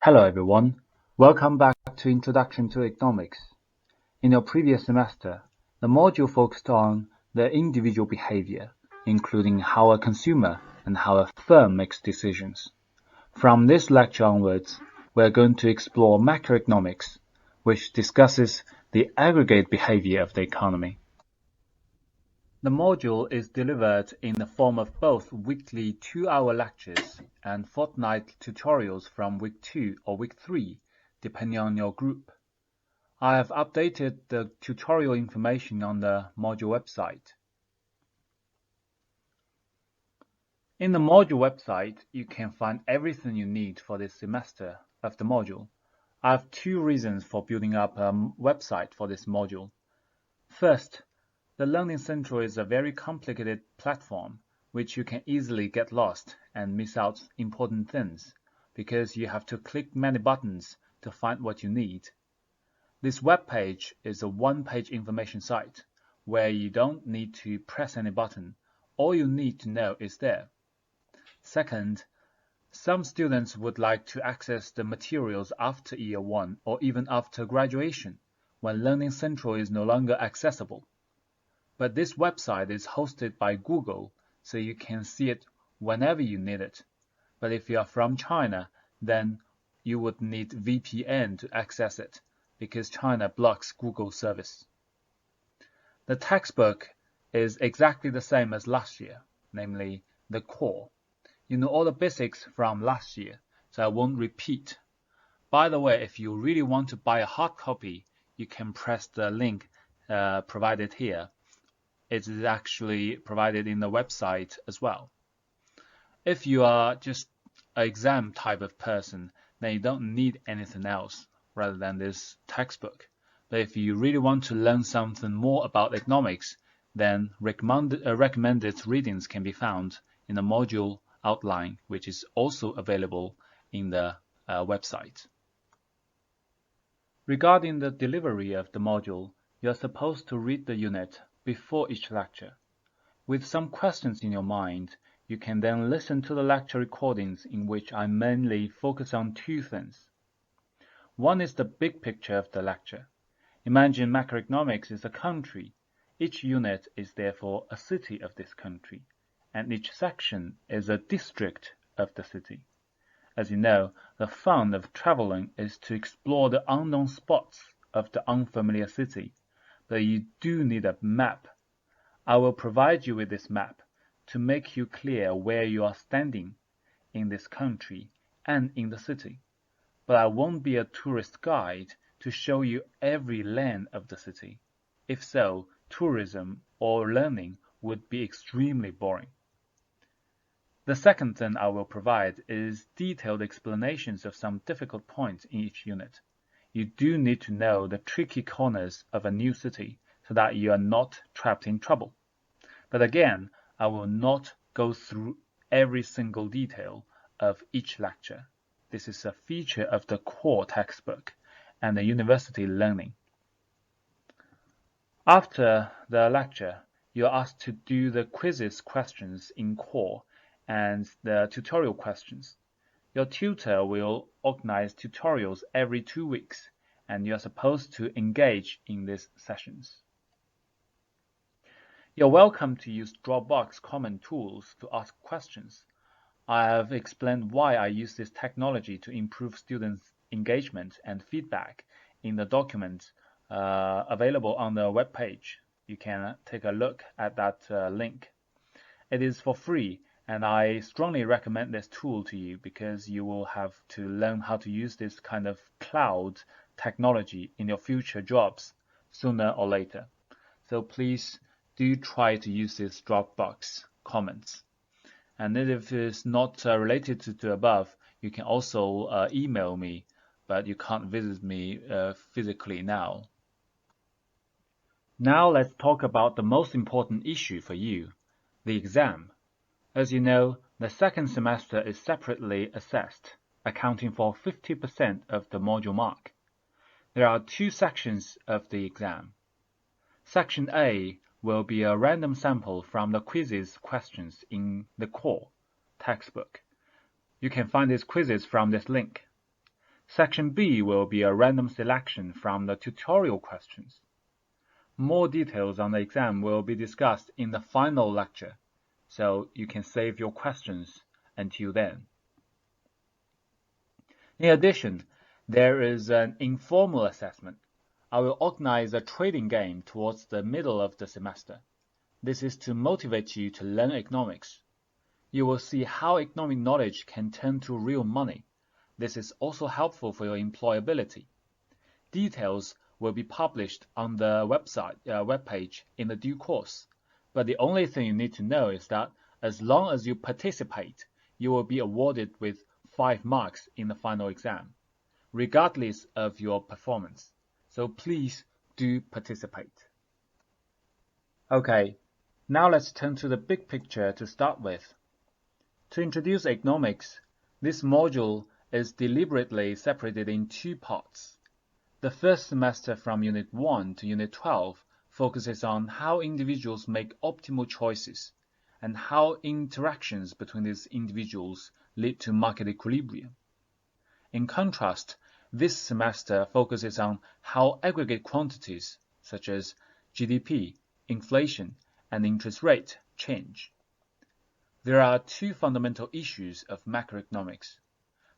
Hello everyone, welcome back to Introduction to Economics. In your previous semester, the module focused on the individual behavior, including how a consumer and how a firm makes decisions. From this lecture onwards, we are going to explore macroeconomics, which discusses the aggregate behavior of the economy. The module is delivered in the form of both weekly 2-hour lectures and fortnightly tutorials from week 2 or week 3, depending on your group. I have updated the tutorial information on the module website. In the module website, you can find everything you need for this semester of the module. I have 2 reasons for building up a website for this module. First, the Learning Central is a very complicated platform which you can easily get lost and miss out important things because you have to click many buttons to find what you need. This web page is a one-page information site where you don't need to press any button. All you need to know is there. Second, some students would like to access the materials after year 1 or even after graduation when Learning Central is no longer accessible. But this website is hosted by Google, so you can see it whenever you need it. But if you are from China, then you would need VPN to access it, because China blocks Google service. The textbook is exactly the same as last year, namely the core. You know all the basics from last year, so I won't repeat. By the way, if you really want to buy a hard copy, you can press the link provided here. It is actually provided in the website as well. If you are just an exam type of person, then you don't need anything else rather than this textbook. But if you really want to learn something more about economics, then recommended readings can be found in the module outline, which is also available in the website. Regarding the delivery of the module, you are supposed to read the unit before each lecture. With some questions in your mind, you can then listen to the lecture recordings in which I mainly focus on 2 things. One is the big picture of the lecture. Imagine macroeconomics is a country. Each unit is therefore a city of this country, and each section is a district of the city. As you know, the fun of traveling is to explore the unknown spots of the unfamiliar city. But you do need a map. I will provide you with this map to make you clear where you are standing in this country and in the city. But I won't be a tourist guide to show you every lane of the city. If so, tourism or learning would be extremely boring. The second thing I will provide is detailed explanations of some difficult points in each unit. You do need to know the tricky corners of a new city so that you are not trapped in trouble. But again, I will not go through every single detail of each lecture. This is a feature of the core textbook and the university learning. After the lecture, you are asked to do the quizzes questions in core and the tutorial questions. Your tutor will organize tutorials every 2 weeks, and you are supposed to engage in these sessions. You're welcome to use Dropbox comment tools to ask questions. I have explained why I use this technology to improve students' engagement and feedback in the document available on the web page. You can take a look at that link. It is for free, and I strongly recommend this tool to you because you will have to learn how to use this kind of cloud technology in your future jobs sooner or later. So please do try to use this Dropbox comments. And if it's not related to the above, you can also email me, but you can't visit me physically now. Now let's talk about the most important issue for you, the exam. As you know, the second semester is separately assessed, accounting for 50% of the module mark. There are 2 sections of the exam. Section A will be a random sample from the quizzes questions in the core textbook. You can find these quizzes from this link. Section B will be a random selection from the tutorial questions. More details on the exam will be discussed in the final lecture, so you can save your questions until then. In addition, there is an informal assessment. I will organize a trading game towards the middle of the semester. This is to motivate you to learn economics. You will see how economic knowledge can turn to real money. This is also helpful for your employability. Details will be published on the webpage in the due course, but the only thing you need to know is that as long as you participate, you will be awarded with 5 marks in the final exam, regardless of your performance. So please do participate. Okay, now let's turn to the big picture to start with. To introduce economics, this module is deliberately separated in 2 parts. The first semester from Unit 1 to Unit 12 focuses on how individuals make optimal choices and how interactions between these individuals lead to market equilibrium. In contrast, this semester focuses on how aggregate quantities such as GDP, inflation, and interest rate change. There are 2 fundamental issues of macroeconomics.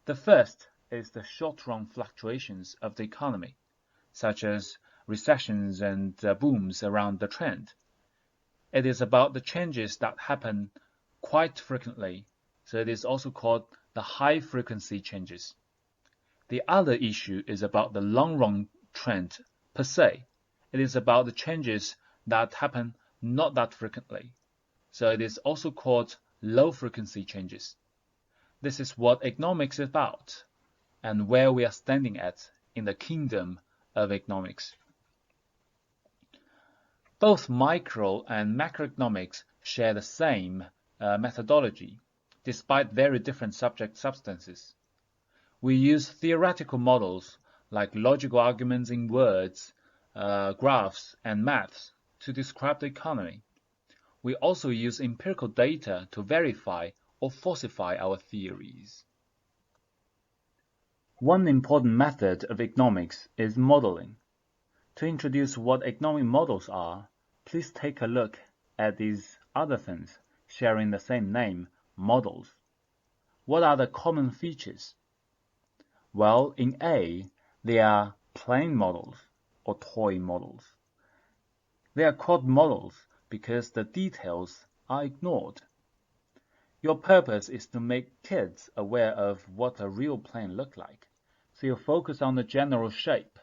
The first is the short-run fluctuations of the economy, such as recessions and booms around the trend. It is about the changes that happen quite frequently, so it is also called the high-frequency changes. The other issue is about the long-run trend per se. It is about the changes that happen not that frequently, so it is also called low-frequency changes. This is what economics is about, and where we are standing at in the kingdom of economics. Both micro and macroeconomics share the same methodology, despite very different subject substances. We use theoretical models like logical arguments in words, graphs, and maths to describe the economy. We also use empirical data to verify or falsify our theories. One important method of economics is modeling. To introduce what economic models are, please take a look at these other things sharing the same name, models. What are the common features? Well, in A, they are plain models or toy models. They are called models because the details are ignored. Your purpose is to make kids aware of what a real plane looks like, so you focus on the general shape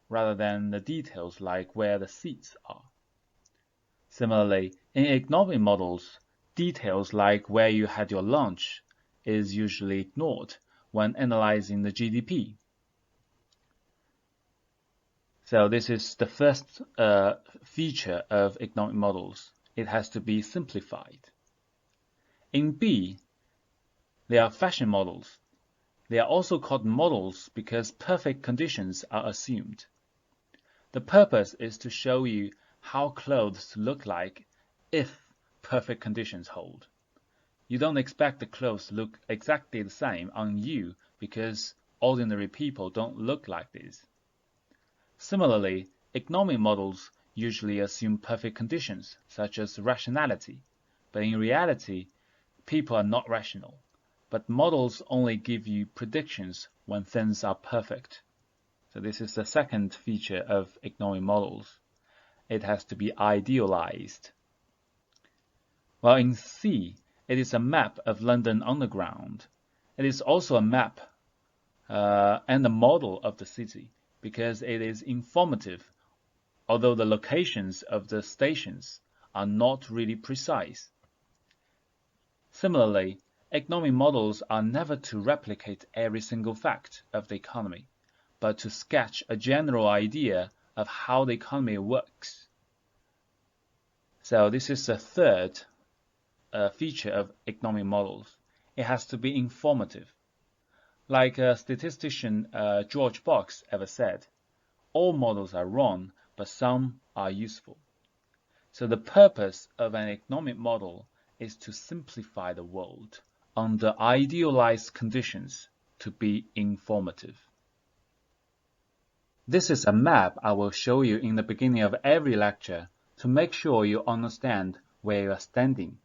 rather than the details like where the seats are. Similarly, in economic models, details like where you had your lunch is usually ignored when analyzing the GDP. So this is the first feature of economic models. It has to be simplified. In B, they are fashion models. They are also called models because perfect conditions are assumed. The purpose is to show you how clothes look like if perfect conditions hold. You don't expect the clothes to look exactly the same on you because ordinary people don't look like this. Similarly, economic models usually assume perfect conditions, such as rationality, but in reality, people are not rational. But models only give you predictions when things are perfect. So this is the second feature of economic models. It has to be idealized. While in C, it is a map of London Underground. It is also a map and a model of the city because it is informative, although the locations of the stations are not really precise. Similarly, economic models are never to replicate every single fact of the economy, but to sketch a general idea of how the economy works. So this is the third feature of economic models. It has to be informative. Like statistician George Box ever said, all models are wrong, but some are useful. So the purpose of an economic model is to simplify the world under idealized conditions to be informative. This is a map I will show you in the beginning of every lecture to make sure you understand where you are standing.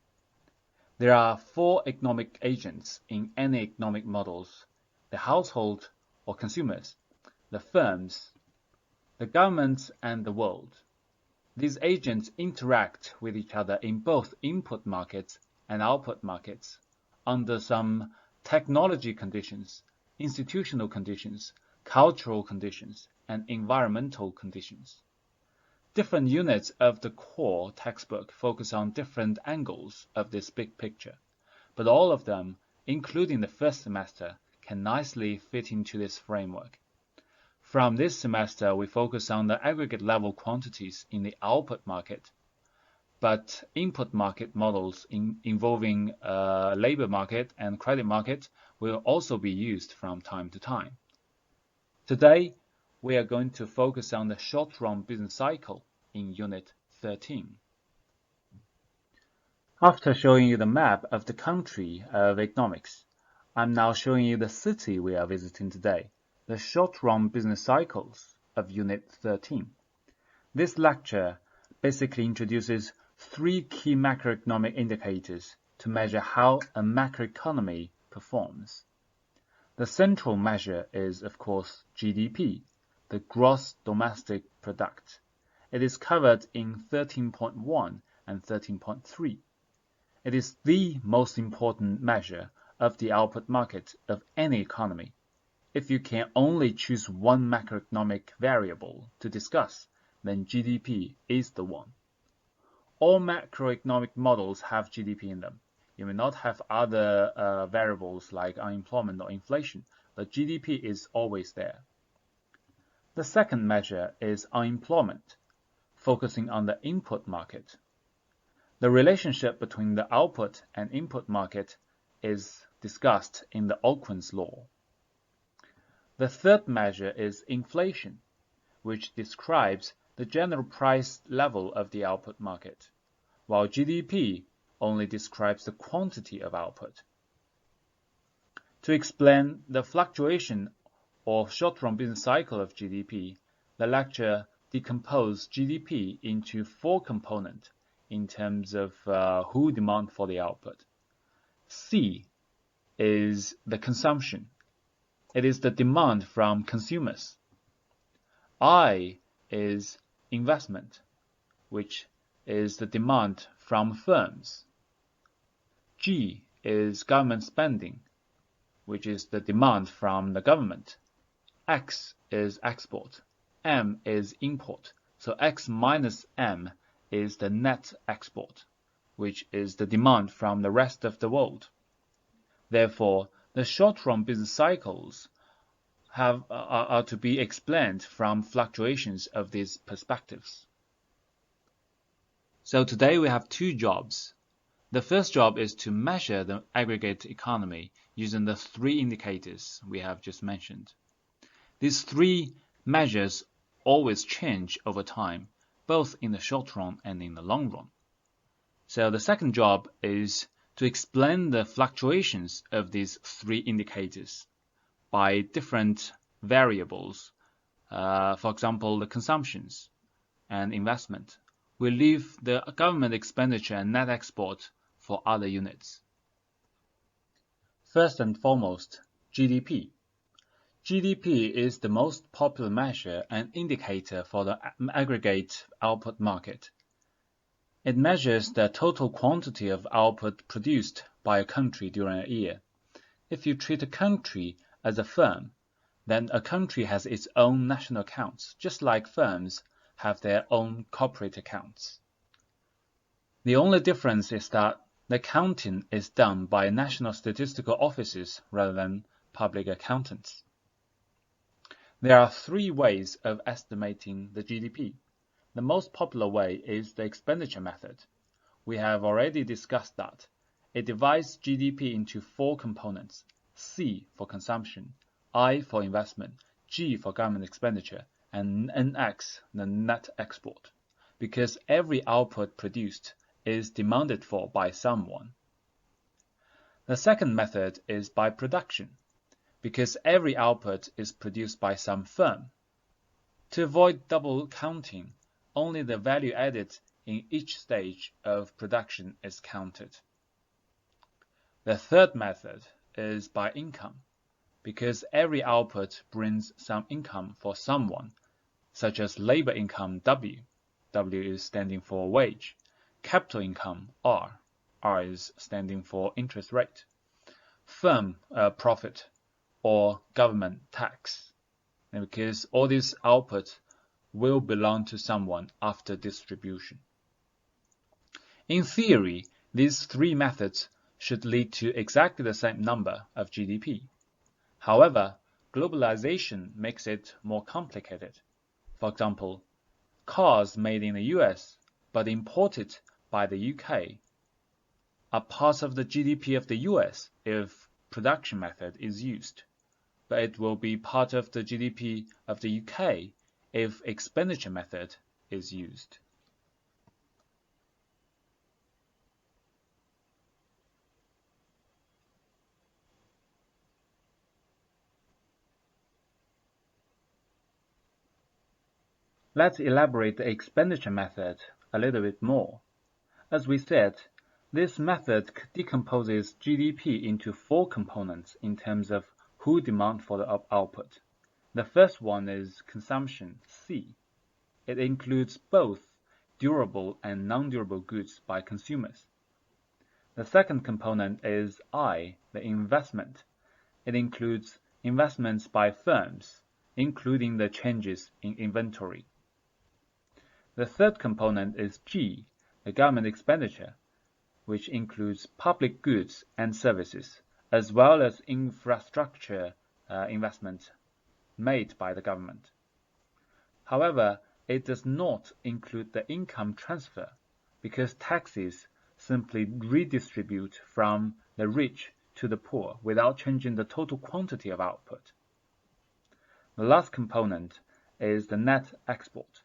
There are 4 economic agents in any economic models: the household or consumers, the firms, the governments, and the world. These agents interact with each other in both input markets and output markets under some technology conditions, institutional conditions, cultural conditions, and environmental conditions. Different units of the core textbook focus on different angles of this big picture, but all of them, including the first semester, can nicely fit into this framework. From this semester, we focus on the aggregate level quantities in the output market, but input market models involving labor market and credit market will also be used from time to time. Today, we are going to focus on the short-run business cycle in Unit 13. After showing you the map of the country of economics, I'm now showing you the city we are visiting today, the short-run business cycles of Unit 13. This lecture basically introduces 3 key macroeconomic indicators to measure how a macroeconomy performs. The central measure is, of course, GDP, the gross domestic product. It is covered in 13.1 and 13.3. It is the most important measure of the output market of any economy. If you can only choose one macroeconomic variable to discuss, then GDP is the one. All macroeconomic models have GDP in them. You may not have other variables like unemployment or inflation, but GDP is always there. The second measure is unemployment, focusing on the input market. The relationship between the output and input market is discussed in the Okun's law. The third measure is inflation, which describes the general price level of the output market, while GDP only describes the quantity of output. To explain the fluctuation or short-run business cycle of GDP, the lecture decomposed GDP into 4 components in terms of who demand for the output. C is the consumption. It is the demand from consumers. I is investment, which is the demand from firms. G is government spending, which is the demand from the government. X is export. M is import. So X minus M is the net export, which is the demand from the rest of the world. Therefore, the short-run business cycles are to be explained from fluctuations of these perspectives. So today we have 2 jobs. The first job is to measure the aggregate economy using the 3 indicators we have just mentioned. These 3 measures always change over time, both in the short run and in the long run. So the second job is to explain the fluctuations of these 3 indicators by different variables, for example, the consumptions and investment. We leave the government expenditure and net export for other units. First and foremost, GDP. GDP is the most popular measure and indicator for the aggregate output market. It measures the total quantity of output produced by a country during a year. If you treat a country as a firm, then a country has its own national accounts, just like firms have their own corporate accounts. The only difference is that the accounting is done by national statistical offices rather than public accountants. There are 3 ways of estimating the GDP. The most popular way is the expenditure method. We have already discussed that. It divides GDP into 4 components: C for consumption, I for investment, G for government expenditure, and NX, the net export, because every output produced is demanded for by someone. The second method is by production, because every output is produced by some firm. To avoid double counting, only the value added in each stage of production is counted. The third method is by income, because every output brings some income for someone, such as labor income W. W is standing for wage. Capital income R. R is standing for interest rate. Firm profit or government tax, because all these outputs will belong to someone after distribution. In theory, these three methods should lead to exactly the same number of GDP. However, globalization makes it more complicated. For example, cars made in the US but imported by the UK are part of the GDP of the US if production method is used, but it will be part of the GDP of the UK if expenditure method is used. Let's elaborate the expenditure method a little bit more. As we said, this method decomposes GDP into four components in terms of who demand for the output. The first one is consumption, C. It includes both durable and non-durable goods by consumers. The second component is I, the investment. It includes investments by firms, including the changes in inventory. The third component is G, the government expenditure, which includes public goods and services, as well as infrastructure investment made by the government. However, it does not include the income transfer, because taxes simply redistribute from the rich to the poor without changing the total quantity of output. The last component is the net export.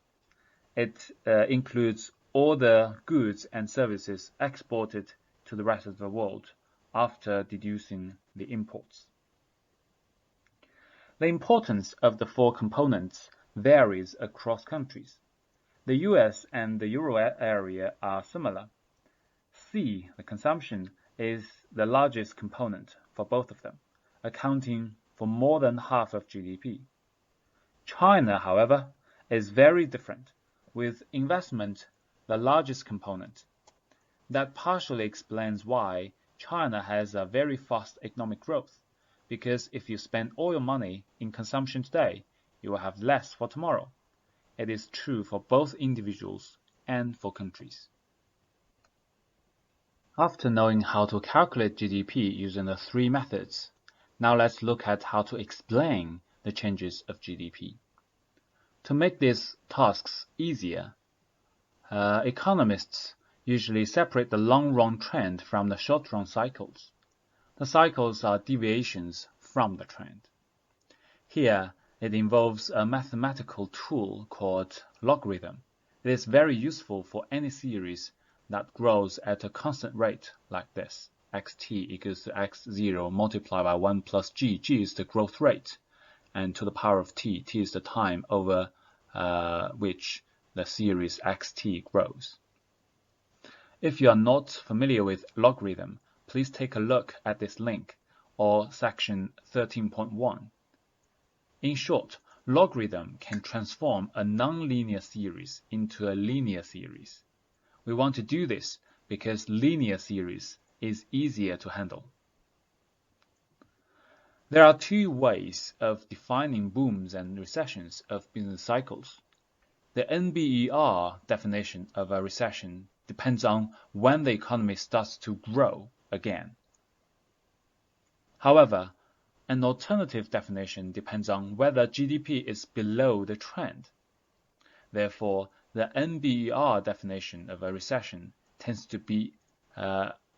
It includes all the goods and services exported to the rest of the world after deducing the imports. The importance of the four components varies across countries. The US and the Euro area are similar. C, the consumption, is the largest component for both of them, accounting for more than half of GDP. China, however, is very different, with investment the largest component. That partially explains why China has a very fast economic growth, because if you spend all your money in consumption today, you will have less for tomorrow. It is true for both individuals and for countries. After knowing how to calculate GDP using the three methods, now let's look at how to explain the changes of GDP. To make these tasks easier, economists usually separate the long-run trend from the short-run cycles. The cycles are deviations from the trend. Here, it involves a mathematical tool called logarithm. It is very useful for any series that grows at a constant rate like this. Xt equals to x0 multiplied by 1 plus g. G is the growth rate, and to the power of t. T is the time over which the series xt grows. If you are not familiar with logarithm, please take a look at this link or section 13.1. In short, logarithm can transform a nonlinear series into a linear series. We want to do this because linear series is easier to handle. There are two ways of defining booms and recessions of business cycles. The NBER definition of a recession depends on when the economy starts to grow again. However, an alternative definition depends on whether GDP is below the trend. Therefore, the NBER definition of a recession tends to be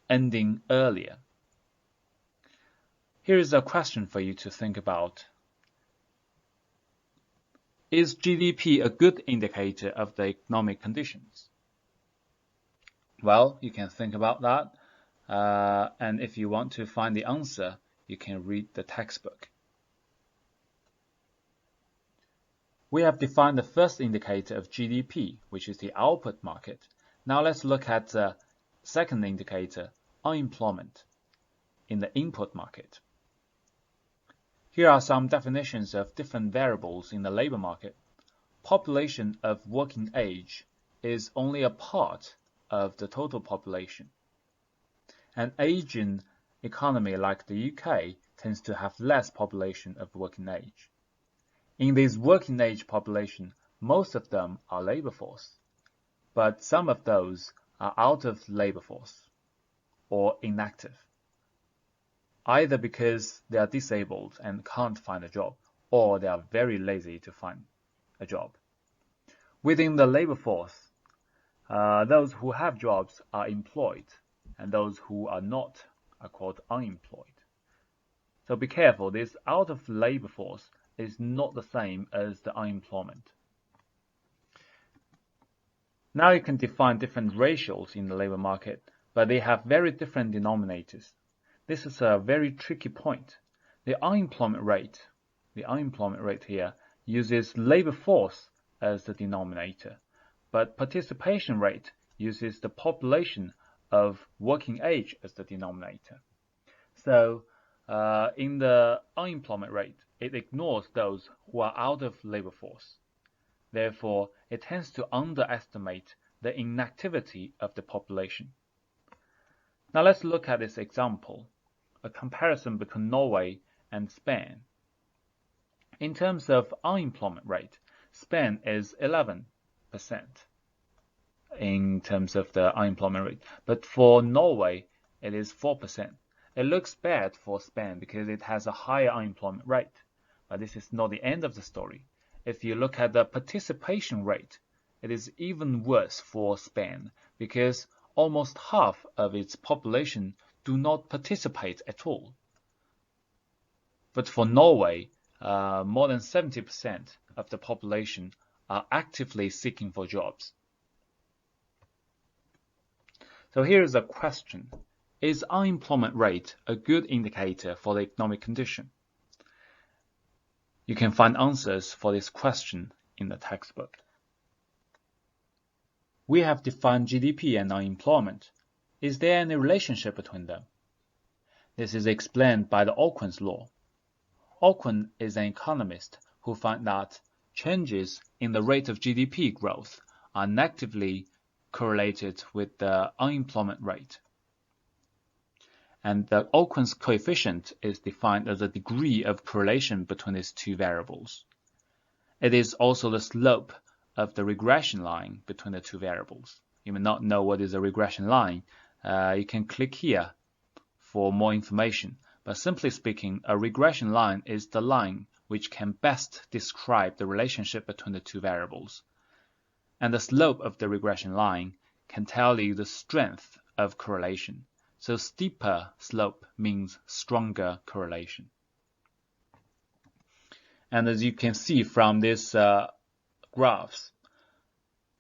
ending earlier. Here is a question for you to think about. Is GDP a good indicator of the economic conditions? Well, you can think about that, and if you want to find the answer, you can read the textbook. We have defined the first indicator of GDP, which is the output market. Now let's look at the second indicator, unemployment, in the input market. Here are some definitions of different variables in the labor market. Population of working age is only a part of the total population. An aging economy like the UK tends to have less population of working age. In this working age population, most of them are labor force, but some of those are out of labor force or inactive, either because they are disabled and can't find a job, or they are very lazy to find a job. Within the labor force, those who have jobs are employed, and those who are not are called unemployed. So be careful, this out of labor force is not the same as the unemployment. Now you can define different ratios in the labor market, but they have very different denominators. This is a very tricky point. The unemployment rate here uses labor force as the denominator, but participation rate uses the population of working age as the denominator. So in the unemployment rate, it ignores those who are out of labor force. Therefore, it tends to underestimate the inactivity of the population. Now let's look at this example, a comparison between Norway and Spain. In terms of unemployment rate, Spain is 11% in terms of the unemployment rate, but for Norway, it is 4%. It looks bad for Spain because it has a higher unemployment rate, but this is not the end of the story. If you look at the participation rate, it is even worse for Spain because almost half of its population do not participate at all. But for Norway, more than 70% of the population are actively seeking for jobs. So here is a question. Is unemployment rate a good indicator for the economic condition? You can find answers for this question in the textbook. We have defined GDP and unemployment. Is there any relationship between them? This is explained by the Okun's law. Okun is an economist who found that changes in the rate of GDP growth are negatively correlated with the unemployment rate. And the Okun's coefficient is defined as the degree of correlation between these two variables. It is also the slope of the regression line between the two variables. You may not know what is a regression line. You can click here for more information. But simply speaking, a regression line is the line which can best describe the relationship between the two variables. And the slope of the regression line can tell you the strength of correlation. So steeper slope means stronger correlation. And as you can see from these graphs,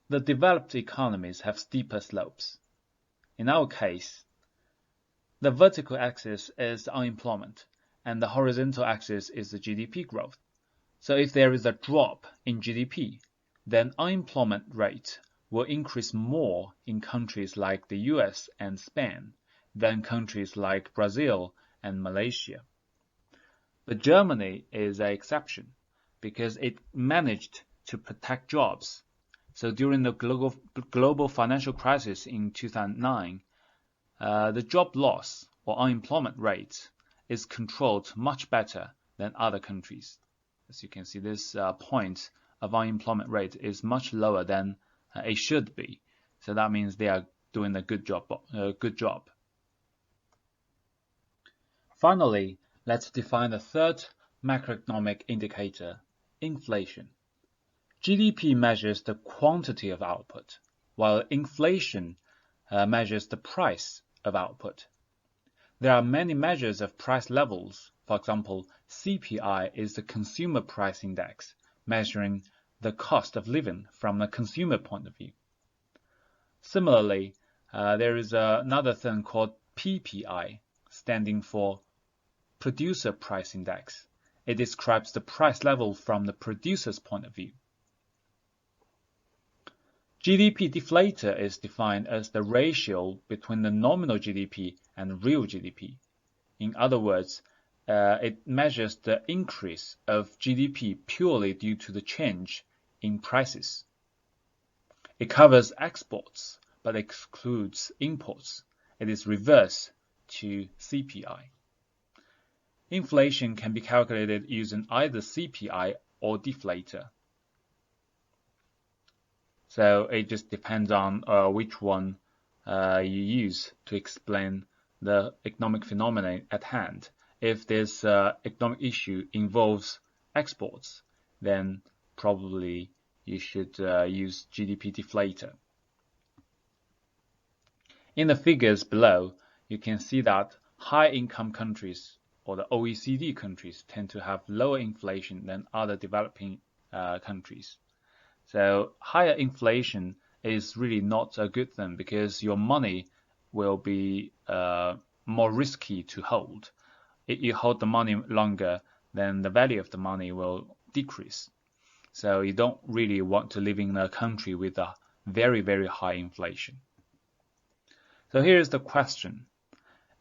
the developed economies have steeper slopes. In our case, the vertical axis is unemployment, and the horizontal axis is the GDP growth. So if there is a drop in GDP, then unemployment rate will increase more in countries like the US and Spain than countries like Brazil and Malaysia. But Germany is an exception because it managed to protect jobs. So during the global financial crisis in 2009, the job loss or unemployment rate is controlled much better than other countries. As you can see, this point of unemployment rate is much lower than it should be. So that means they are doing a good job. Finally, let's define the third macroeconomic indicator, inflation. GDP measures the quantity of output, while inflation measures the price of output. There are many measures of price levels. For example, CPI is the consumer price index, measuring the cost of living from a consumer point of view. Similarly, there is another thing called PPI, standing for Producer Price Index. It describes the price level from the producer's point of view. GDP deflator is defined as the ratio between the nominal GDP and real GDP. In other words, it measures the increase of GDP purely due to the change in prices. It covers exports but excludes imports. It is reverse to CPI. Inflation can be calculated using either CPI or deflator. So it just depends on which one you use to explain the economic phenomenon at hand. If this economic issue involves exports, then probably you should use GDP deflator. In the figures below, you can see that high-income countries or the OECD countries tend to have lower inflation than other developing countries. So higher inflation is really not a good thing because your money will be more risky to hold. If you hold the money longer, then the value of the money will decrease. So you don't really want to live in a country with a very, very high inflation. So here is the question.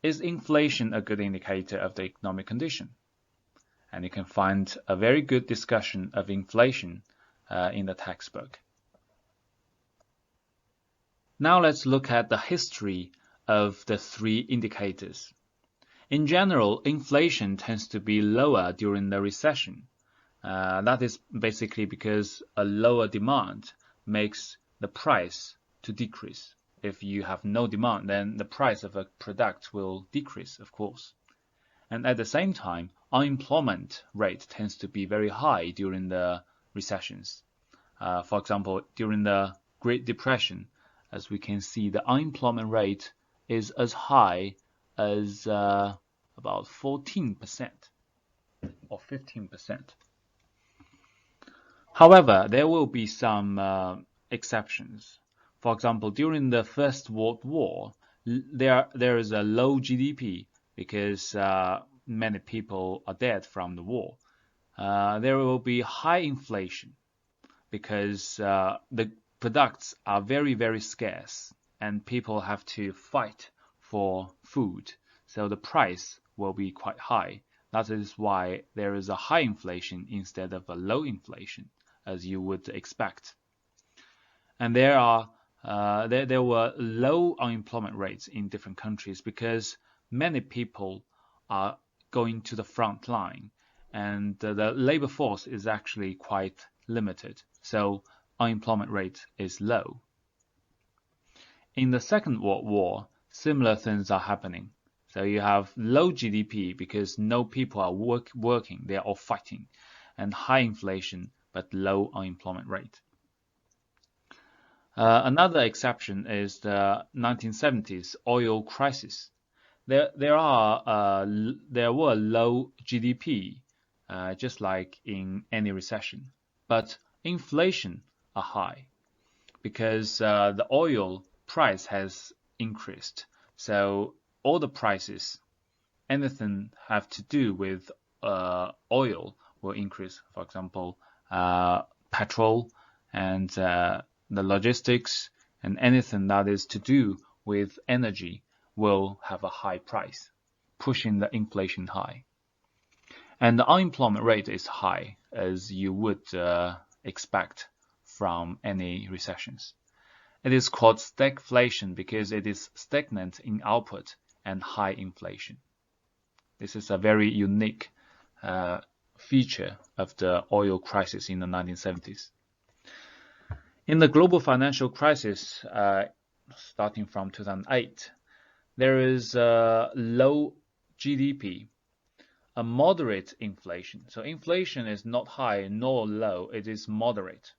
Is inflation a good indicator of the economic condition? And you can find a very good discussion of inflation in the textbook. Now let's look at the history of the three indicators. In general, inflation tends to be lower during the recession. That is basically because a lower demand makes the price to decrease. If you have no demand, then the price of a product will decrease, of course. And at the same time, unemployment rate tends to be very high during the recessions. For example, during the Great Depression, as we can see, the unemployment rate is as high as about 14% or 15%. However, there will be some exceptions. For example, during the First World War, there is a low GDP because many people are dead from the war. There will be high inflation because the products are very, very scarce and people have to fight for food. So the price will be quite high. That is why there is a high inflation instead of a low inflation, as you would expect. And there were low unemployment rates in different countries because many people are going to the front line and the labor force is actually quite limited. So unemployment rate is low. In the Second World War, similar things are happening. So you have low GDP because no people are working, they are all fighting, and high inflation but low unemployment rate. Another exception is the 1970s oil crisis. There were low GDP, just like in any recession, but inflation are high because the oil price has increased. So all the prices, anything have to do with oil will increase. For example, petrol and the logistics and anything that is to do with energy will have a high price, pushing the inflation high. And the unemployment rate is high, as you would expect from any recessions. It is called stagflation because it is stagnant in output and high inflation. This is a very unique feature of the oil crisis in the 1970s. In the global financial crisis, starting from 2008, there is a low GDP, a moderate inflation. So inflation is not high nor low, it is moderate.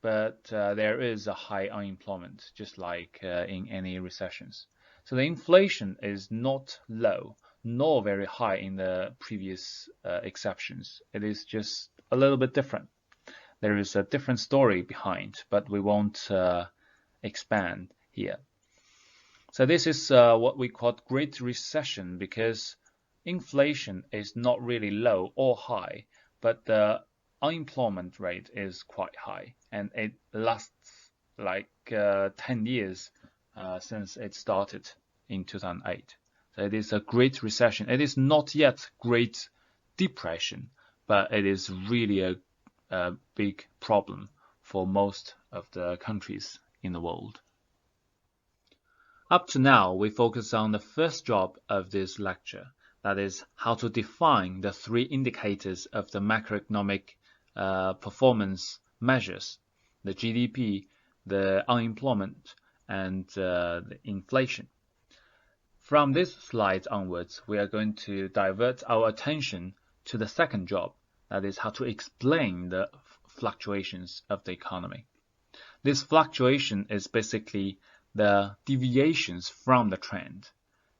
But there is a high unemployment, just like in any recessions. So the inflation is not low nor very high in the previous exceptions. It is just a little bit different. There is a different story behind, but we won't expand here. So this is what we call Great Recession because inflation is not really low or high, but the unemployment rate is quite high and it lasts like 10 years since it started in 2008. So it is a great recession. It is not yet Great Depression, but it is really a big problem for most of the countries in the world. Up to now, we focus on the first job of this lecture, that is how to define the three indicators of the macroeconomic performance measures, the GDP, the unemployment, and the inflation. From this slide onwards, we are going to divert our attention to the second job, that is how to explain the fluctuations of the economy. This fluctuation is basically the deviations from the trend.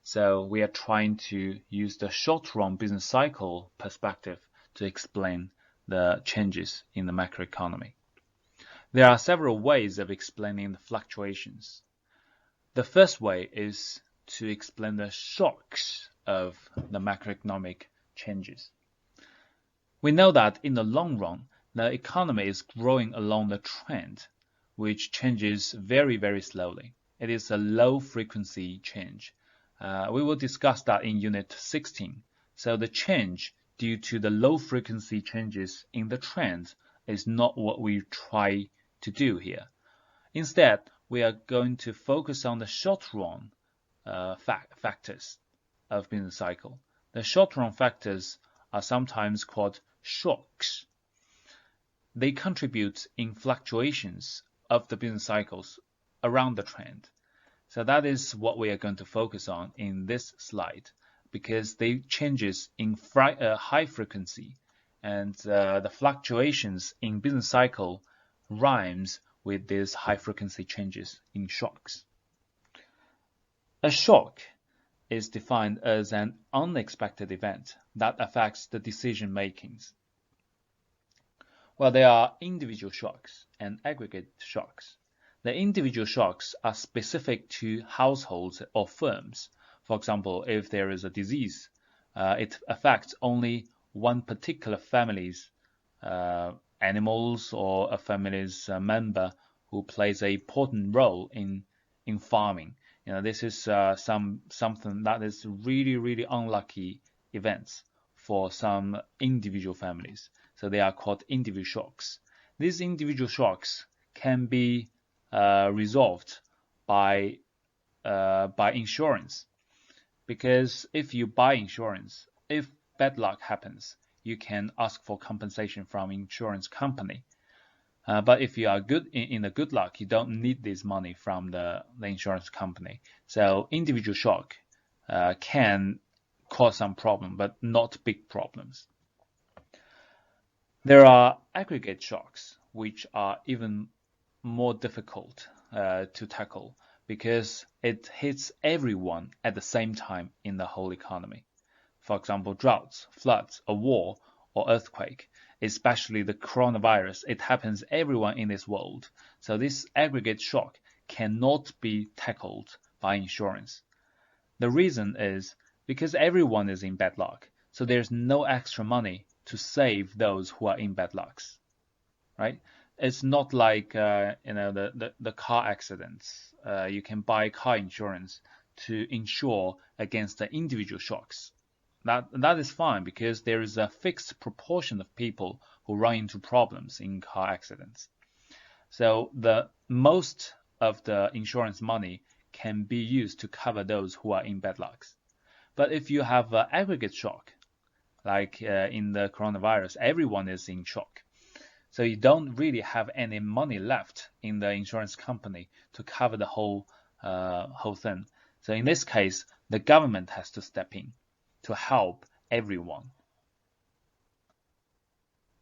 So we are trying to use the short-run business cycle perspective to explain the changes in the macroeconomy. There are several ways of explaining the fluctuations. The first way is to explain the shocks of the macroeconomic changes. We know that in the long run, the economy is growing along the trend, which changes very, very slowly. It is a low-frequency change. We will discuss that in Unit 16. So the change due to the low-frequency changes in the trend is not what we try to do here. Instead, we are going to focus on the short-run factors of business cycle. The short-run factors are sometimes called shocks. They contribute in fluctuations of the business cycles around the trend. So that is what we are going to focus on in this slide, because they changes in high frequency, and the fluctuations in business cycle rhymes with these high frequency changes in shocks. A shock is defined as an unexpected event that affects the decision makings. Well, there are individual shocks and aggregate shocks. The individual shocks are specific to households or firms. For example, if there is a disease, it affects only one particular family's animals or a family's member who plays an important role in farming. This is something that is really, really unlucky events for some individual families. So they are called individual shocks. These individual shocks can be resolved by insurance, because if you buy insurance, if bad luck happens, you can ask for compensation from insurance company. But if you are good in the good luck, you don't need this money from the insurance company. So individual shock can cause some problem, but not big problems. There are aggregate shocks, which are even more difficult to tackle, because it hits everyone at the same time in the whole economy. For example, droughts, floods, a war, or earthquake, especially the coronavirus. It happens everyone in this world. So this aggregate shock cannot be tackled by insurance. The reason is because everyone is in bad luck. So there's no extra money to save those who are in bad lucks, right? It's not like the car accidents. You can buy car insurance to insure against the individual shocks. That is fine, because there is a fixed proportion of people who run into problems in car accidents. So the most of the insurance money can be used to cover those who are in bad lucks. But if you have an aggregate shock, like in the coronavirus, everyone is in shock. So you don't really have any money left in the insurance company to cover the whole thing. So in this case, the government has to step in to help everyone.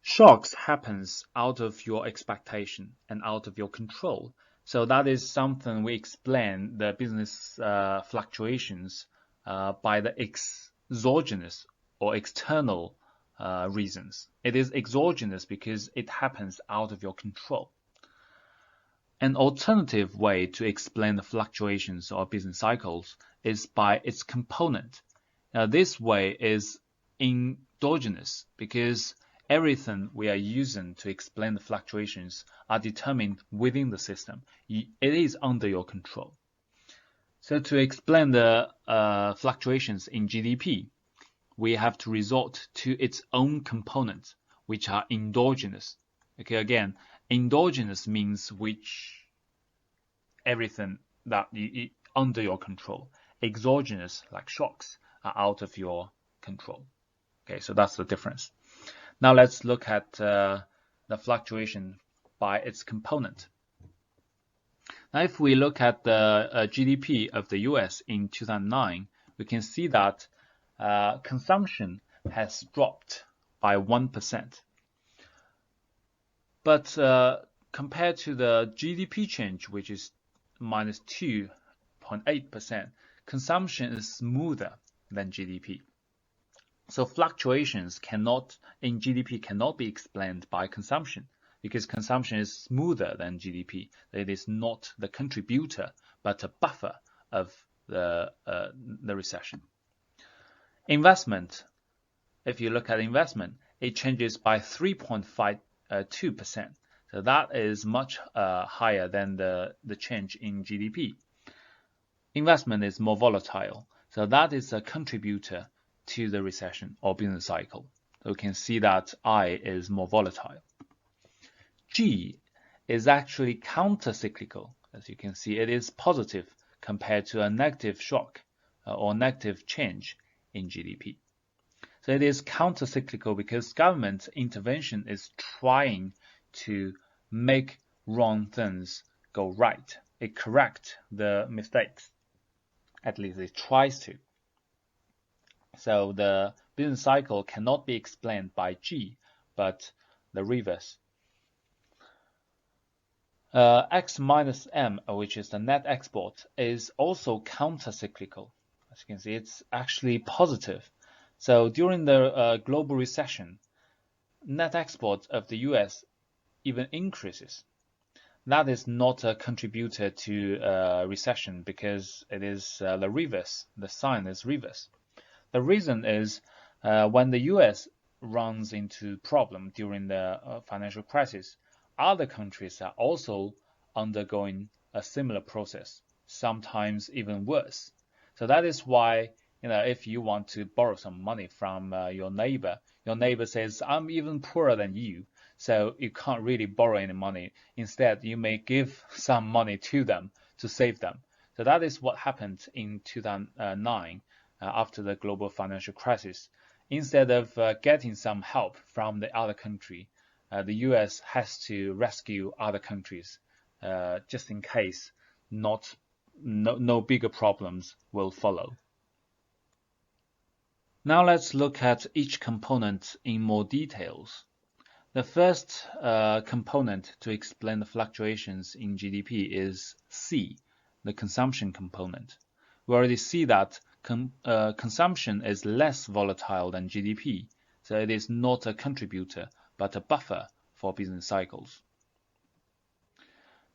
Shocks happens out of your expectation and out of your control. So that is something we explain the business fluctuations by the exogenous or external reasons. It is exogenous because it happens out of your control. An alternative way to explain the fluctuations or business cycles is by its component. Now, this way is endogenous because Everything we are using to explain the fluctuations are determined within the system. It is under your control. So to explain the fluctuations in GDP, we have to resort to its own components, which are endogenous. Okay, again, endogenous means which everything that under your control. Exogenous, like shocks, are out of your control. Okay, so that's the difference. Now let's look at the fluctuation by its component. Now, if we look at the GDP of the US in 2009, we can see that consumption has dropped by 1%. But compared to the GDP change, which is minus 2.8%, consumption is smoother than GDP. So fluctuations in GDP cannot be explained by consumption, because consumption is smoother than GDP. It is not the contributor, but a buffer of the recession. Investment, if you look at investment, it changes by 3.52%. So that is much higher than the change in GDP. Investment is more volatile, so that is a contributor to the recession or business cycle. So we can see that I is more volatile. G is actually counter-cyclical. As you can see, it is positive compared to a negative shock or negative change in GDP. So it is counter-cyclical because government intervention is trying to make wrong things go right. It corrects the mistakes. At least it tries to. So the business cycle cannot be explained by G, but the reverse. X minus M, which is the net export, is also counter-cyclical. As you can see, it's actually positive. So during the global recession, net export of the US even increases. That is not a contributor to recession because it is the reverse. The sign is reverse. The reason is when the US runs into problem during the financial crisis, other countries are also undergoing a similar process, sometimes even worse. So that is why, if you want to borrow some money from your neighbor says, I'm even poorer than you, so you can't really borrow any money. Instead, you may give some money to them to save them. So that is what happened in 2009 after the global financial crisis. Instead of getting some help from the other country, the US has to rescue other countries just in case no bigger problems will follow. Now let's look at each component in more details. The first component to explain the fluctuations in GDP is C, the consumption component. We already see that consumption is less volatile than GDP, so it is not a contributor, but a buffer for business cycles.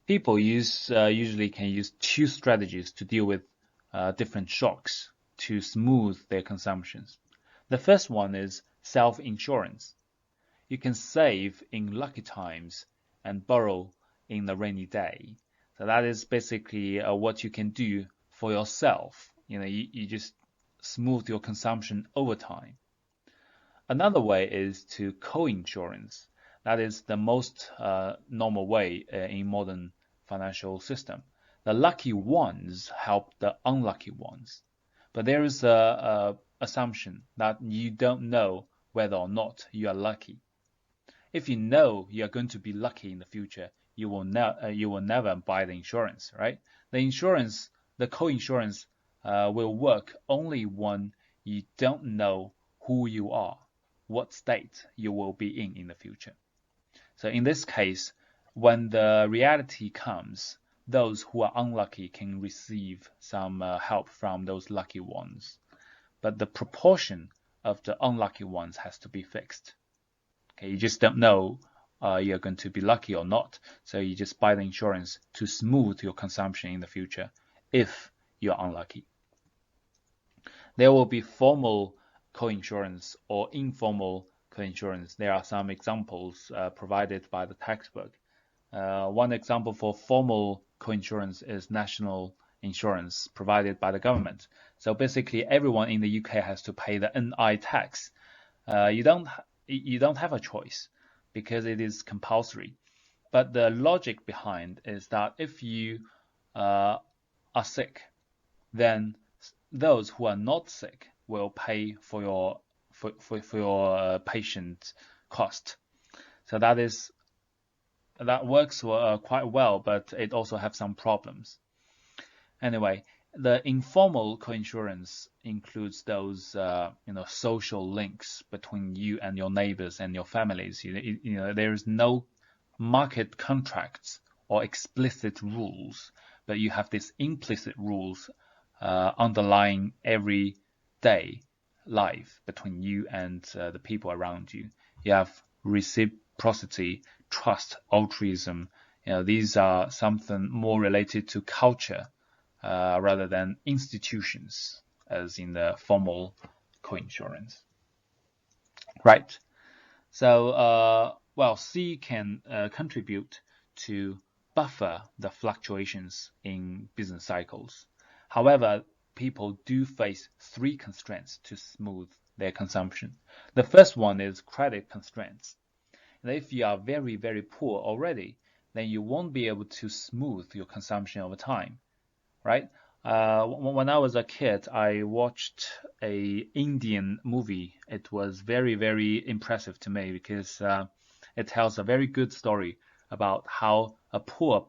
People usually can use two strategies to deal with different shocks to smooth their consumptions. The first one is self-insurance. You can save in lucky times and borrow in the rainy day. So that is basically what you can do for yourself. You just smooth your consumption over time. Another way is to co-insurance. That is the most normal way in modern financial system. The lucky ones help the unlucky ones. But there is a assumption that you don't know whether or not you are lucky. If you know you are going to be lucky in the future, you will never buy the insurance, right? The co-insurance will work only when you don't know who you are, what state you will be in the future. So in this case, when the reality comes, those who are unlucky can receive some help from those lucky ones. But the proportion of the unlucky ones has to be fixed. Okay, you just don't know you're going to be lucky or not, so you just buy the insurance to smooth your consumption in the future if you're unlucky. There will be formal co-insurance or informal coinsurance. There are some examples provided by the textbook. One example for formal coinsurance is national insurance provided by the government. So basically, everyone in the UK has to pay the NI tax. You don't have a choice because it is compulsory. But the logic behind is that if you are sick, then those who are not sick will pay for your patient cost. So that works quite well, but it also has some problems. Anyway, the informal coinsurance includes those social links between you and your neighbors and your families. There is no market contracts or explicit rules, but you have these implicit rules underlying everyday life between you and the people around you. You have reciprocity, trust, altruism. These are something more related to culture rather than institutions, as in the formal coinsurance. Right. So, C can contribute to buffer the fluctuations in business cycles. However, people do face 3 constraints to smooth their consumption. The first one is credit constraints. And if you are very, very poor already, then you won't be able to smooth your consumption over time, right? When I was a kid, I watched an Indian movie. It was very, very impressive to me because it tells a very good story about how a poor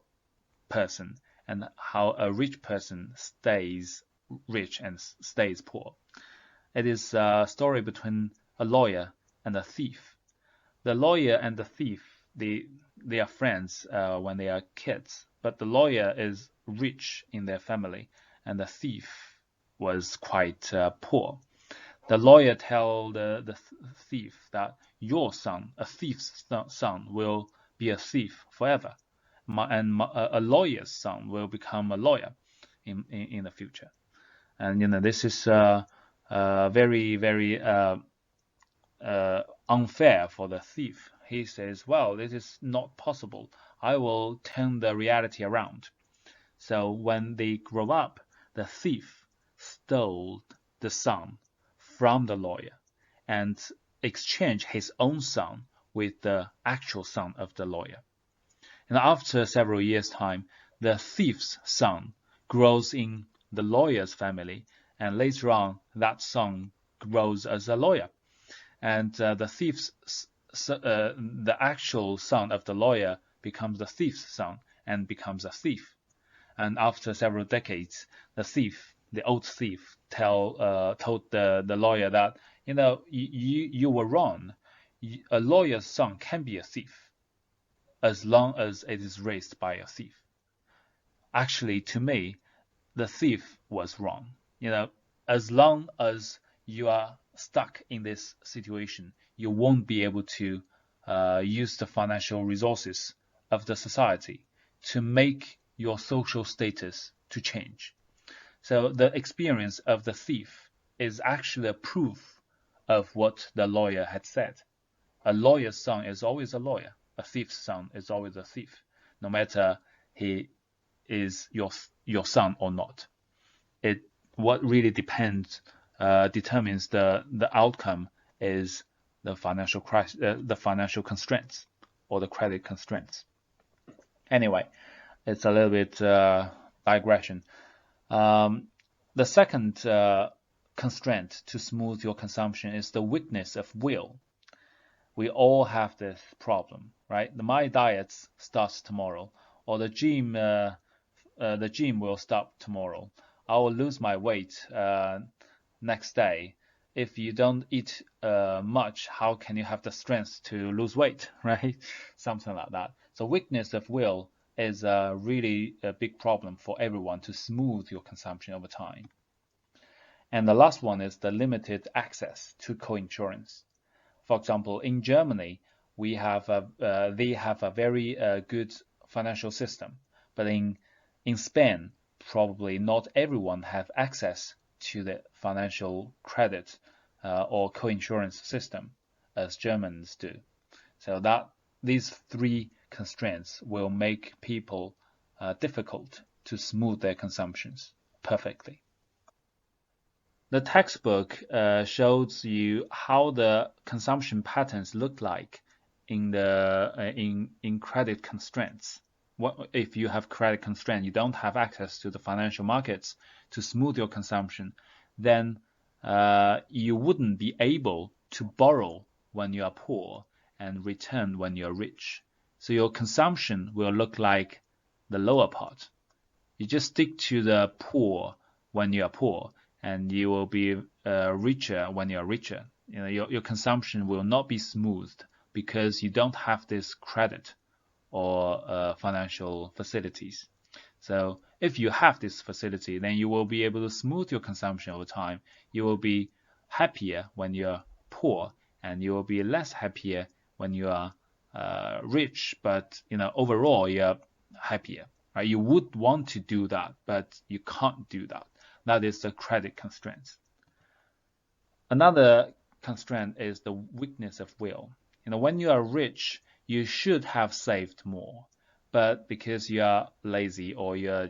person and how a rich person stays rich and stays poor. It is a story between a lawyer and a thief. The lawyer and the thief, they are friends when they are kids, but the lawyer is rich in their family, and the thief was quite poor. The lawyer tells the thief that your son, a thief's son, will be a thief forever, and a lawyer's son will become a lawyer in the future. And this is very, very unfair for the thief. He says, well, this is not possible. I will turn the reality around. So when they grow up, the thief stole the son from the lawyer and exchanged his own son with the actual son of the lawyer. And after several years' time, the thief's son grows in the lawyer's family, and later on, that son grows as a lawyer. And the actual son of the lawyer becomes the thief's son and becomes a thief. And after several decades, the old thief, told the lawyer that, you were wrong. A lawyer's son can be a thief as long as it is raised by a thief. Actually, to me, the thief was wrong. As long as you are stuck in this situation, you won't be able to use the financial resources of the society to make your social status to change. So the experience of the thief is actually a proof of what the lawyer had said. A lawyer's son is always a lawyer. A thief's son is always a thief, no matter he is your son or not. What really determines the outcome is the financial crisis, the financial constraints or the credit constraints. Anyway, it's a little bit digression. The second constraint to smooth your consumption is the weakness of will. We all have this problem, right? My diet starts tomorrow, or the gym will stop tomorrow. I will lose my weight next day. If you don't eat much, how can you have the strength to lose weight, right? Something like that. So weakness of will is really a big problem for everyone to smooth your consumption over time. And the last one is the limited access to co-insurance. For example, in Germany, they have a very good financial system, but in Spain, probably not everyone have access to the financial credit or co-insurance system. as Germans do. So that these three constraints will make people difficult to smooth their consumptions perfectly. The textbook shows you how the consumption patterns look like in the in credit constraints. If you have credit constraint, you don't have access to the financial markets to smooth your consumption, then you wouldn't be able to borrow when you are poor and return when you're rich. So your consumption will look like the lower part. You just stick to the poor when you are poor, and you will be richer when you are richer. Your consumption will not be smoothed because you don't have this credit or financial facilities. So if you have this facility, then you will be able to smooth your consumption over time. You will be happier when you're poor, and you will be less happier when you are rich. But overall, you're happier. Right? You would want to do that, but you can't do that. That is the credit constraints. Another constraint is the weakness of will. When you are rich, you should have saved more, but because you are lazy or you're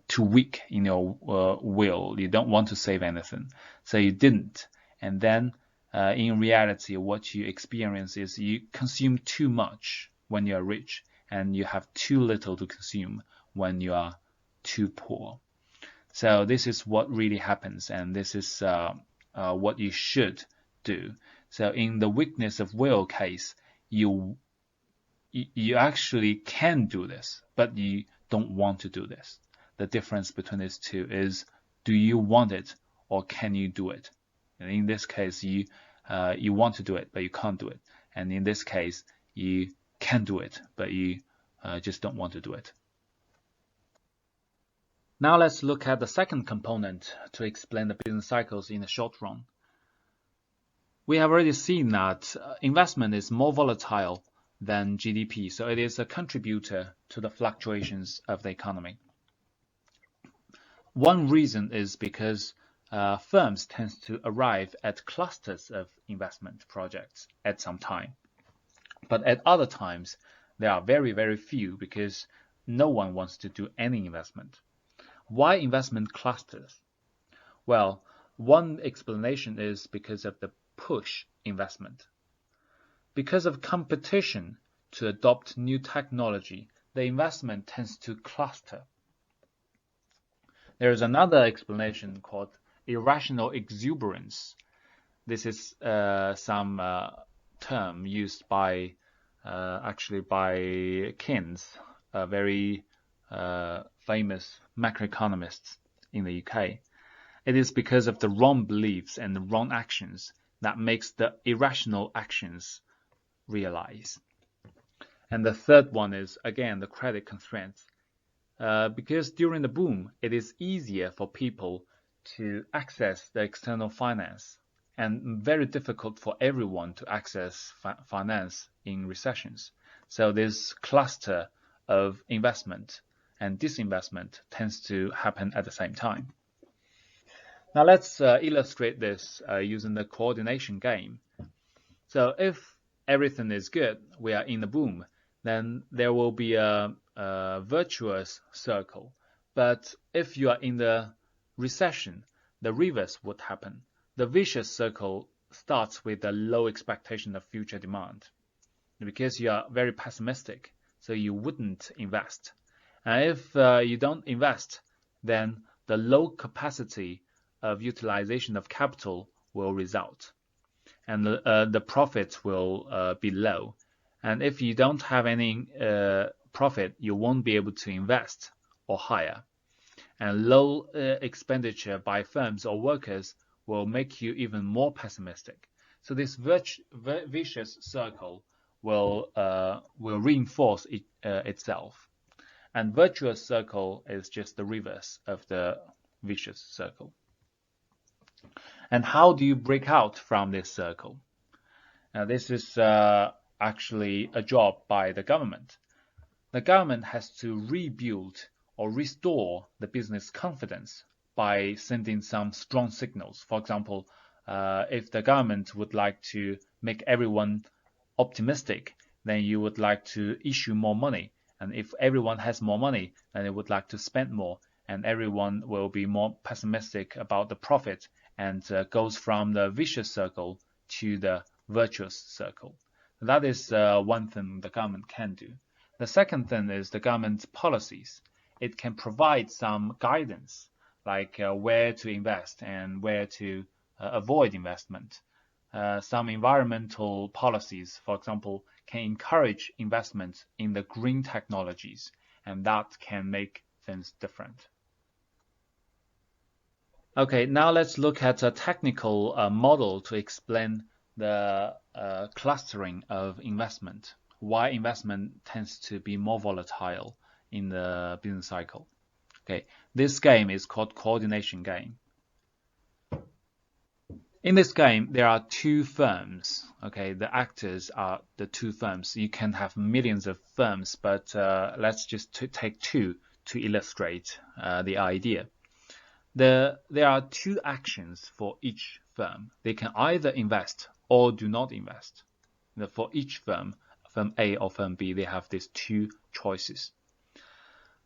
too weak in your will, you don't want to save anything, so you didn't. And then in reality, what you experience is you consume too much when you are rich, and you have too little to consume when you are too poor. So this is what really happens, and this is what you should do. So in the weakness of will case, you actually can do this, but you don't want to do this. The difference between these two is, do you want it or can you do it? And in this case, you want to do it, but you can't do it. And in this case, you can do it, but you just don't want to do it. Now let's look at the second component to explain the business cycles in the short run. We have already seen that investment is more volatile than GDP, so it is a contributor to the fluctuations of the economy. One reason is because firms tend to arrive at clusters of investment projects at some time. But at other times, there are very, very few because no one wants to do any investment. Why investment clusters? Well, one explanation is because of the push investment. Because of competition to adopt new technology, the investment tends to cluster. There is another explanation called irrational exuberance. This is some term used by Keynes, a very famous macroeconomist in the UK. It is because of the wrong beliefs and the wrong actions that makes the irrational actions realize. And the third one is, again, the credit constraints. Because during the boom, it is easier for people to access the external finance, and very difficult for everyone to access finance in recessions. So this cluster of investment and disinvestment tends to happen at the same time. Now let's illustrate this using the coordination game. So if everything is good, we are in the boom, then there will be a virtuous circle. But if you are in the recession, the reverse would happen. The vicious circle starts with a low expectation of future demand because you are very pessimistic, so you wouldn't invest. And if you don't invest, then the low capacity of utilization of capital will result, and the profits will be low. And if you don't have any profit, you won't be able to invest or hire. And low expenditure by firms or workers will make you even more pessimistic. So this vicious circle will reinforce itself. And virtuous circle is just the reverse of the vicious circle. And how do you break out from this circle? Now, this is actually a job by the government. The government has to rebuild or restore the business confidence by sending some strong signals. For example, If the government would like to make everyone optimistic, then you would like to issue more money. And if everyone has more money, then they would like to spend more. And everyone will be more pessimistic about the profit and goes from the vicious circle to the virtuous circle. That is one thing the government can do. The second thing is the government's policies. It can provide some guidance, like where to invest and where to avoid investment. Some environmental policies, for example, can encourage investment in the green technologies, and that can make things different. Okay, now let's look at a technical model to explain the clustering of investment, why investment tends to be more volatile in the business cycle. Okay, this game is called coordination game. In this game, there are two firms. Okay, the actors are the two firms. You can have millions of firms, but let's just take two to illustrate the idea. There are two actions for each firm. They can either invest or do not invest. For each firm, firm A or firm B, they have these two choices.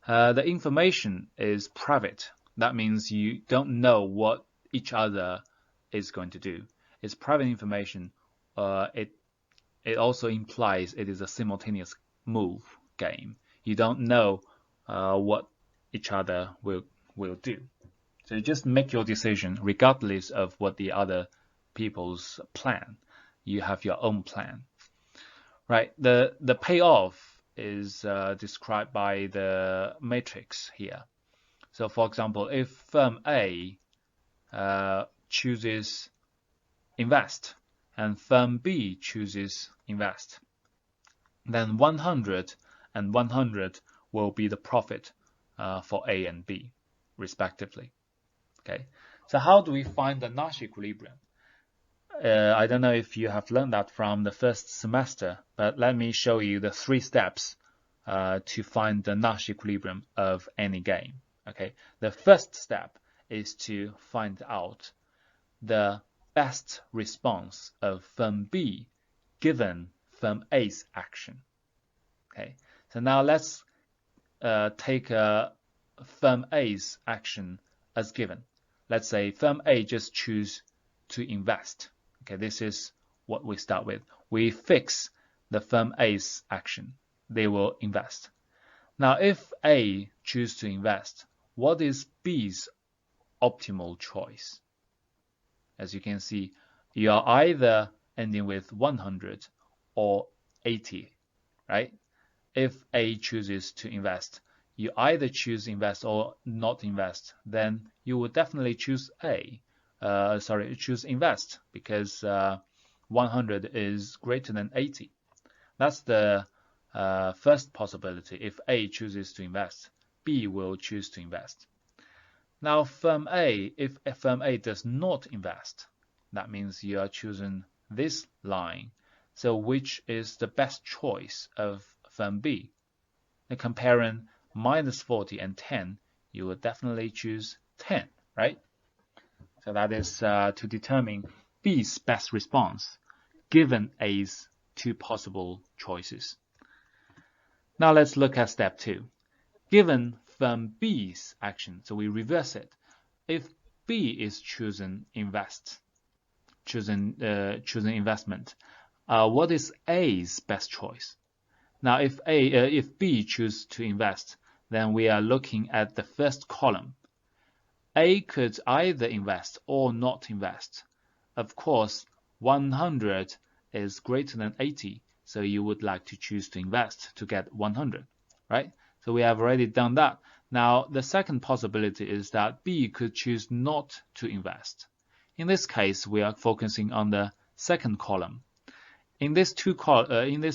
The information is private. That means you don't know what each other is going to do. It's private information. It also implies it is a simultaneous move game. You don't know what each other will do. So you just make your decision regardless of what the other people's plan. You have your own plan, right? The payoff is described by the matrix here. So for example, if firm A chooses invest and firm B chooses invest, then 100 and 100 will be the profit for A and B respectively. Okay, so how do we find the Nash equilibrium? I don't know if you have learned that from the first semester, but let me show you the 3 steps to find the Nash equilibrium of any game. Okay, the first step is to find out the best response of firm B given firm A's action. Okay, so now let's take firm A's action as given. Let's say firm A just choose to invest. Okay, this is what we start with. We fix the firm A's action. They will invest. Now, if A choose to invest, what is B's optimal choice? As you can see, you are either ending with 100 or 80, right? If A chooses to invest, you either choose invest or not invest, then you would definitely choose choose invest, because 100 is greater than 80. That's the first possibility. If A chooses to invest, B will choose to invest. Now, firm A, if firm A does not invest, that means you are choosing this line. So which is the best choice of firm B? Now, comparing -40 and 10, you will definitely choose 10, right? So that is to determine B's best response given A's 2 possible choices. Now let's look at step 2. Given firm B's action, so we reverse it. If B is choosing investment, what is A's best choice? Now, if B chooses to invest, then we are looking at the first column. A could either invest or not invest. Of course, 100 is greater than 80, so you would like to choose to invest to get 100, right? So we have already done that. Now, the second possibility is that B could choose not to invest. In this case, we are focusing on the second column. In this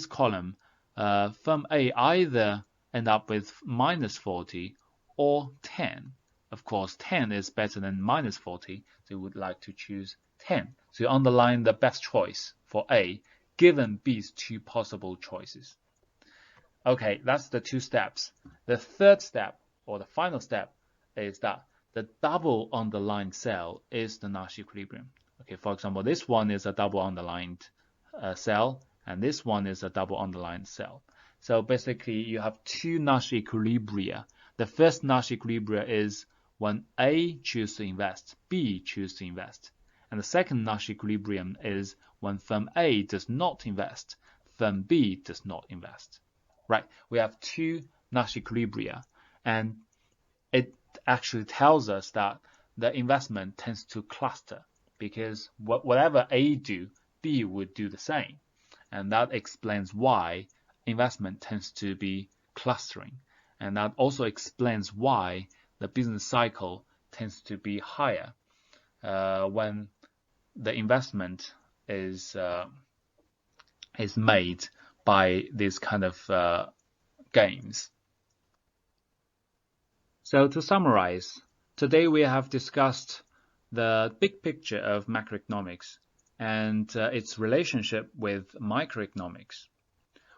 column, firm A either end up with -40 or 10. Of course, 10 is better than -40, so you would like to choose 10. So you underline the best choice for A, given B's 2 possible choices. Okay, that's the 2 steps. The third step, or the final step, is that the double underlined cell is the Nash equilibrium. Okay, for example, this one is a double underlined cell, and this one is a double underlined cell. So basically, you have two Nash equilibria. The first Nash equilibria is when A chooses to invest, B chooses to invest. And the second Nash equilibrium is when firm A does not invest, firm B does not invest. Right? We have two Nash equilibria, and it actually tells us that the investment tends to cluster because whatever A do, B would do the same. And that explains why investment tends to be clustering. And that also explains why the business cycle tends to be higher when the investment is made by these kind of games. So to summarize, today we have discussed the big picture of macroeconomics and its relationship with microeconomics.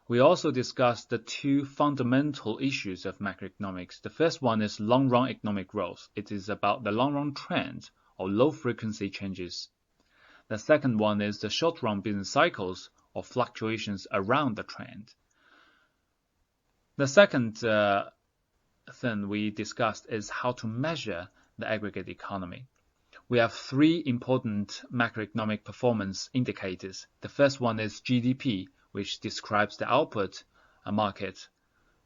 We also discussed the two fundamental issues of macroeconomics. The first one is long-run economic growth. It is about the long-run trend or low-frequency changes. The second one is the short-run business cycles or fluctuations around the trend. The second thing we discussed is how to measure the aggregate economy. We have three important macroeconomic performance indicators. The first one is GDP, which describes the output market,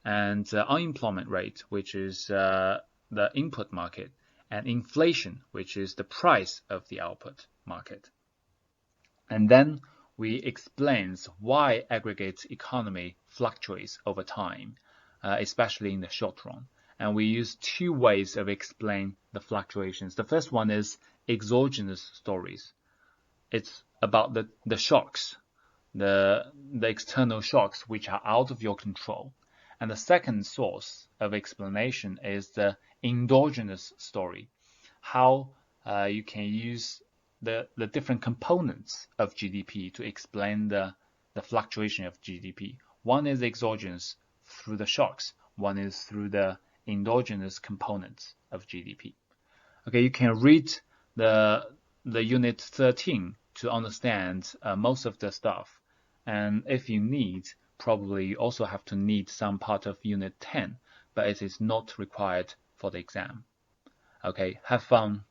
and unemployment rate, which is the input market, and inflation, which is the price of the output market. And then we explains why aggregate economy fluctuates over time, especially in the short run. And we use two ways of explaining the fluctuations. The first one is exogenous stories. It's about the shocks, the external shocks which are out of your control. And the second source of explanation is the endogenous story, how you can use the different components of GDP to explain the fluctuation of GDP. One is exogenous through the shocks, one is through the endogenous components of GDP. Okay, you can read the unit 13 to understand most of the stuff. And if you need, probably you also have to need some part of unit 10, but it is not required for the exam. Okay, have fun.